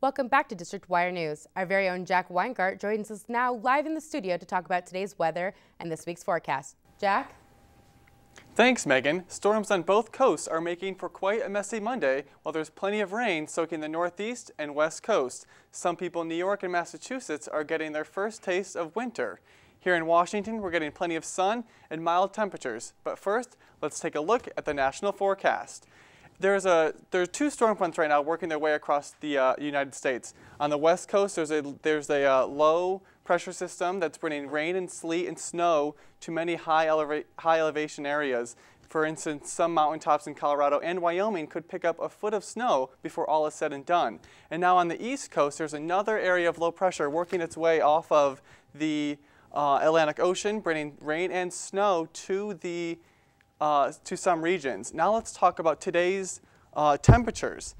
Welcome back to District Wire News. Our very own Jack Weingart joins us now live in the studio to talk about today's weather and this week's forecast. Jack? Thanks, Megan. Storms on both coasts are making for quite a messy Monday, while there's plenty of rain soaking the northeast and west coast. Some people in New York and Massachusetts are getting their first taste of winter. Here in Washington, we're getting plenty of sun and mild temperatures. But first, let's take a look at the national forecast. There's two storm fronts right now working their way across the United States. On the west coast, there's a low pressure system that's bringing rain and sleet and snow to many high elevation areas. For instance, some mountaintops in Colorado and Wyoming could pick up a foot of snow before all is said and done. And now on the east coast, there's another area of low pressure working its way off of the Atlantic Ocean, bringing rain and snow to some regions. Now let's talk about today's temperatures.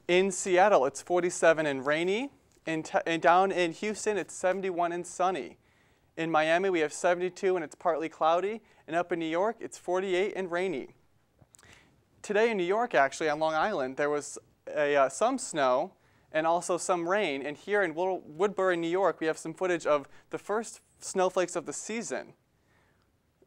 In Seattle, it's 47 and rainy. And down in Houston, it's 71 and sunny. In Miami, we have 72 and it's partly cloudy. And up in New York, it's 48 and rainy. Today in New York, actually, on Long Island, there was some snow and also some rain. And here in Woodbury, New York, we have some footage of the first snowflakes of the season.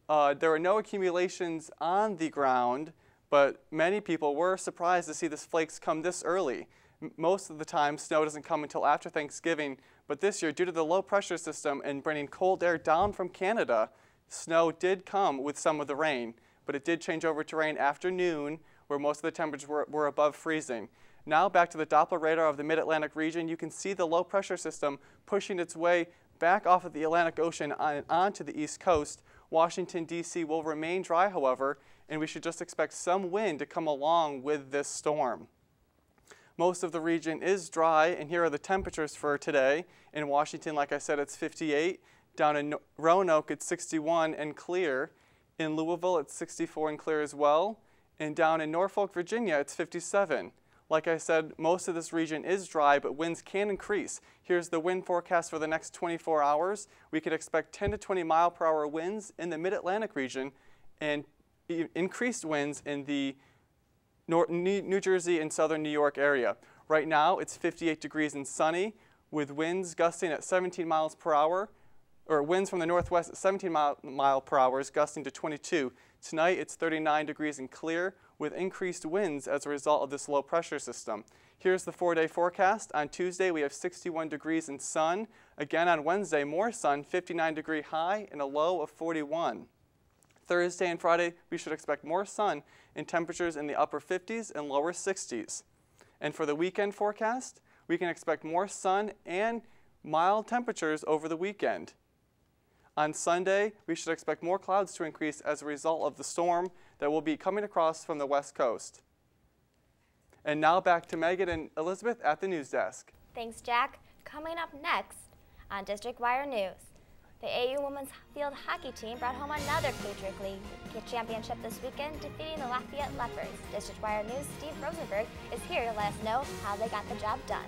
There were no accumulations on the ground, but many people were surprised to see the flakes come this early. Most of the time, snow doesn't come until after Thanksgiving, but this year, due to the low pressure system and bringing cold air down from Canada, snow did come with some of the rain, but it did change over to rain after noon, where most of the temperatures were above freezing. Now back to the Doppler radar of the Mid-Atlantic region, you can see the low pressure system pushing its way back off of the Atlantic Ocean onto the East Coast. Washington, D.C. will remain dry, however, and we should just expect some wind to come along with this storm. Most of the region is dry, and here are the temperatures for today. In Washington, like I said, it's 58. Down in Roanoke, it's 61 and clear. In Louisville, it's 64 and clear as well. And down in Norfolk, Virginia, it's 57. Like I said, most of this region is dry, but winds can increase. Here's the wind forecast for the next 24 hours. We could expect 10 to 20 mile per hour winds in the Mid-Atlantic region and increased winds in the New Jersey and southern New York area. Right now, it's 58 degrees and sunny, with winds gusting at 17 miles per hour, or winds from the northwest at 17 mile per hour, gusting to 22. Tonight, it's 39 degrees and clear, with increased winds as a result of this low pressure system. Here's the 4-day forecast. On Tuesday, we have 61 degrees and sun. Again on Wednesday, more sun, 59-degree high and a low of 41. Thursday and Friday, we should expect more sun and temperatures in the upper 50s and lower 60s. And for the weekend forecast, we can expect more sun and mild temperatures over the weekend. On Sunday, we should expect more clouds to increase as a result of the storm that will be coming across from the west coast. And now back to Megan and Elizabeth at the news desk. Thanks, Jack. Coming up next on District Wire News. The AU women's field hockey team brought home another Patriot League championship this weekend, defeating the Lafayette Leopards. District Wire News' Steve Rosenberg is here to let us know how they got the job done.